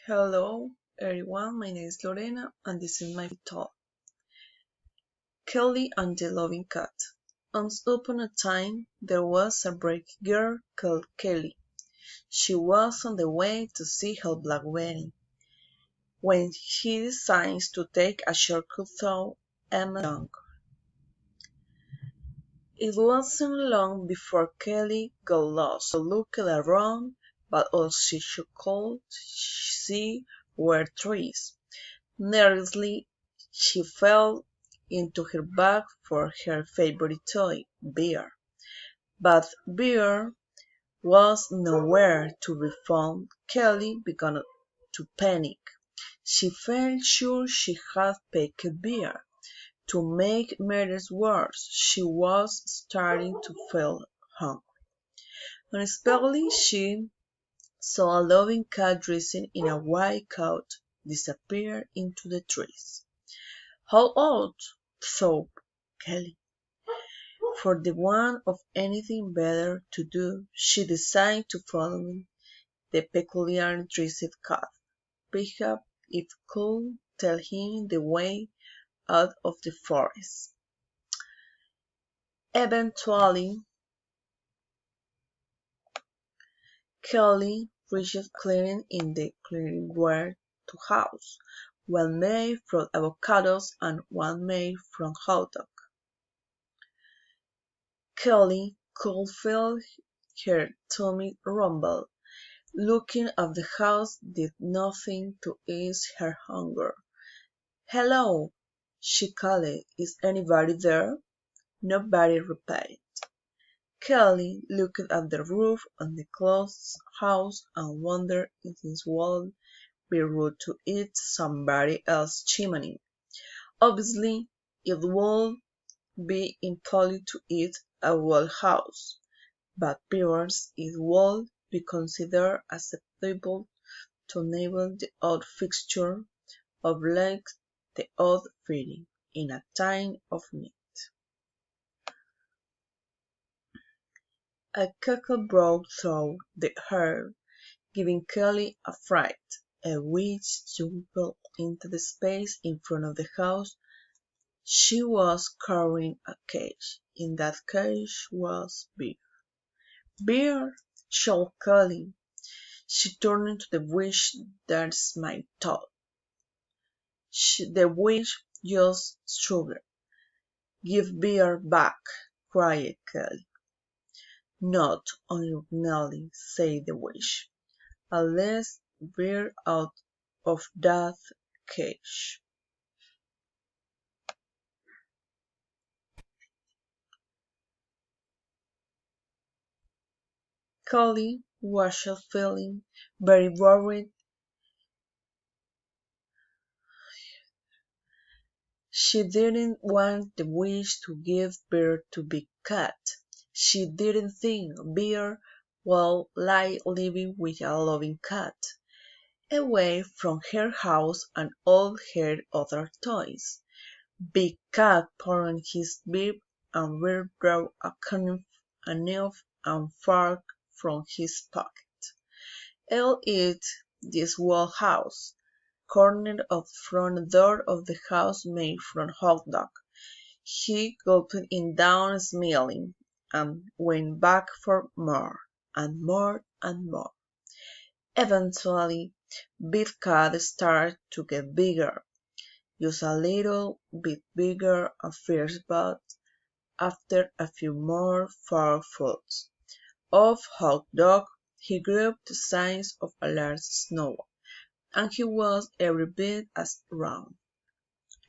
Hello everyone, my name is Lorena and this is my talk. Kelly and the Loving Cat. Once upon a time there was a brave girl called Kelly. She was on the way to see her black wedding when she decides to take a shortcut through Emma Young. It wasn't long before Kelly got lost, so looked around, but all she could see were trees. Nervously she fell into her bag for her favorite toy, Bear. But Bear was nowhere to be found. Kelly began to panic. She felt sure she had picked Bear. To make matters worse, she was starting to feel hungry. Unexpectedly, she saw a loving cat dressed in a white coat disappear into the trees. "How odd!" thought Kelly. For the want of anything better to do, she decided to follow the peculiarly dressed cat. Perhaps it could tell him the way out of the forest. Eventually, Kelly reached a clearing. In the clearing were two houses, one made from avocados and one made from hot dogs. Kelly could feel her tummy rumble. Looking at the house did nothing to ease her hunger. "Hello," she called. "Is anybody there?" Nobody replied. Kelly looked at the roof of the closed house and wondered if it would be rude to eat somebody else's chimney. Obviously, it would be impolite to eat a whole house, but perhaps it would be considered acceptable to nibble the odd fixture of legs, the odd fitting in a tin of meat. A cackle broke through the air, giving Kelly a fright. A witch jumped into the space in front of the house. She was carrying a cage. In that cage was Bear. "Bear!" shouted Kelly. She turned to the witch. "That's my thought." The witch just shrugged. "Give Bear back!" cried Kelly. "Not ordinarily," said the witch. "Unless Bear out of that cage." Kelly was feeling very worried. She didn't want the witch to give Bear to Big Cat. She didn't think Bear would like living with a loving cat, away from her house and all her other toys. Big Cat put on his bib and Bear drew a knife and fork from his pocket. "I'll eat this whole house." Corner of the front door of the house made from hot dog. He gulped it down smiling, and went back for more, and more, and more. Eventually, Big Cat started to get bigger, just a little bit bigger at first, but after a few more forkfuls of hot dog, he grew the size of a large snowball, and he was every bit as round.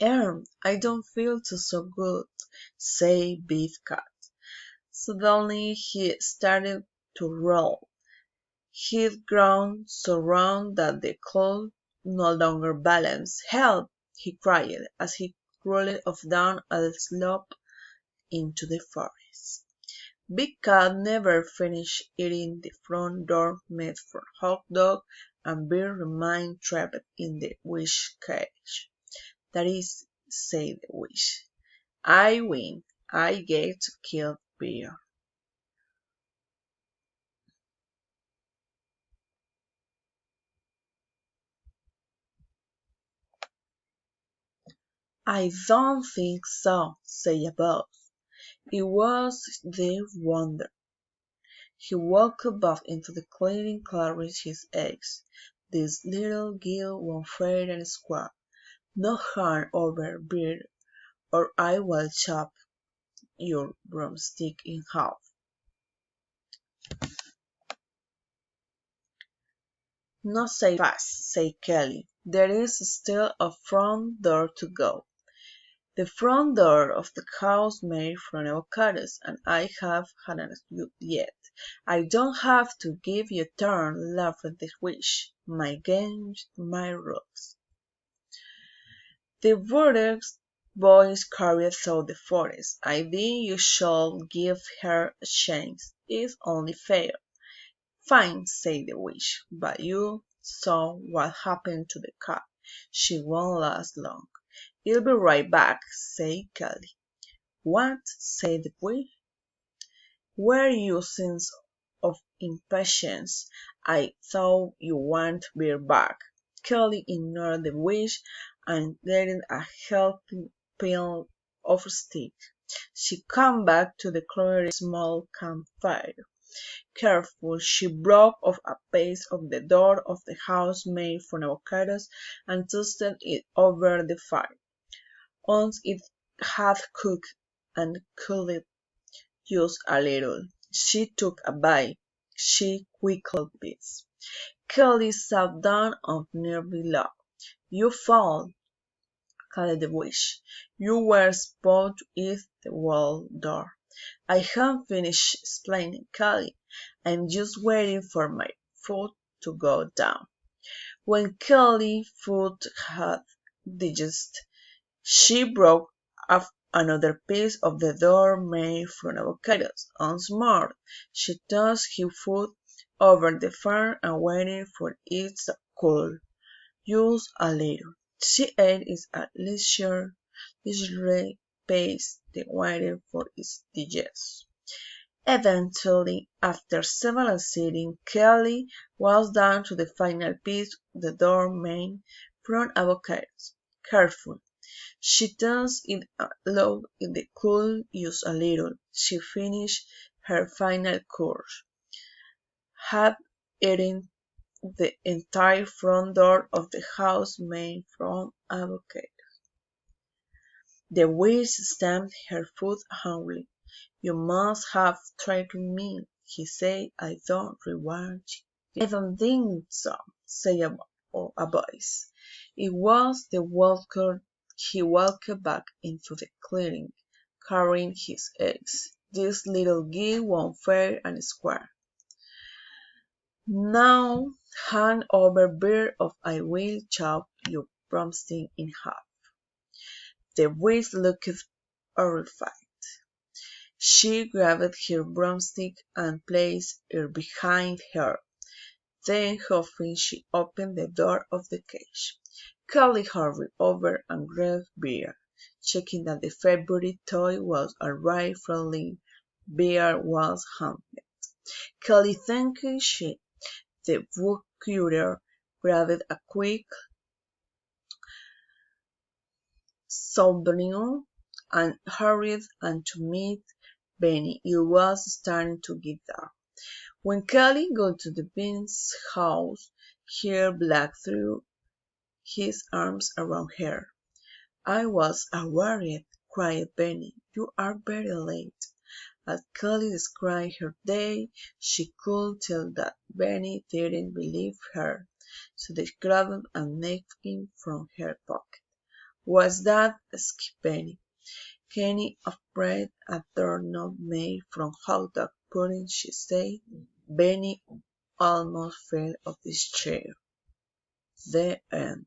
I don't feel so good," said Big Cat. Suddenly he started to roll. He'd grown so round that they could no longer balance. "Help!" he cried, as he rolled off down a slope into the forest. Big Cat never finished eating the front door made from hot dog, and Bear remained trapped in the witch cage. "That is," said the witch, "I win. I get to kill Bear." I don't think so, said Bob. It was the wonder. He walked back into the clearing carrying his eggs. This little gill won't fair and square. No harm over beard, or I will chop your broomstick in half. Not so fast, said Kelly. There is still a front door to go. The front door of the house made from avocados, and I haven't had it yet. I don't have to give you a turn, laughed the witch. My games, my rules. The Vortex boys carried through the forest. I think you should give her a chance. It's only fair. Fine, said the witch, but you saw what happened to the cat. She won't last long. I'll be right back, said Kelly. What? Said the witch. Were you sense of impatience? I thought you wanted beer back. Kelly ignored the witch and getting a helping pail of stick. She came back to the clearing small campfire. Careful, she broke off a piece of the door of the house made from avocados and toasted it over the fire. Once it had cooked and cooled just a little, she took a bite. She quickly bit. Kelly sat down on nearby log. You fool, called the witch. You were supposed to eat the whole door. I haven't finished explaining, Kelly. I'm just waiting for my foot to go down. When Kelly's foot had digested, she broke off another piece of the door made from avocados. Once more, she tossed her foot over the fire and waited for it to cool just a little. She ate it at leisurely pace, then waited for it to digest. Eventually, after several sittings, Kelly was down to the final piece of the door made from avocados. Careful. She tossed it low in the cool just a little. She finished her final course, had eaten the entire front door of the house made from avocados. The witch stamped her foot angrily. You must have threatened me, he said. I don't reward you. I don't think so, said a voice. It was the walker. He walked back into the clearing, carrying his eggs. This little gill won't fair and square. Now hand over beer or I will chop your broomstick in half. The witch looked horrified. She grabbed her broomstick and placed it behind her. Then huffing she opened the door of the cage. Kelly hurried over and grabbed Bear, checking that the favorite toy was alright friendly. Bear was handled. Kelly thanked she. The book courier grabbed a quick souvenir and hurried on to meet Benny. It was starting to get dark. When Kelly got to the Bean's house, hair black threw his arms around her. I was worried, cried Benny. You are very late. As Kelly described her day, she could tell that Benny didn't believe her, so they grabbed a napkin from her pocket. What's that? Asked Benny. Kenny of bread and doorknob made from hot dog pudding, she said. Benny almost fell off his chair. The end.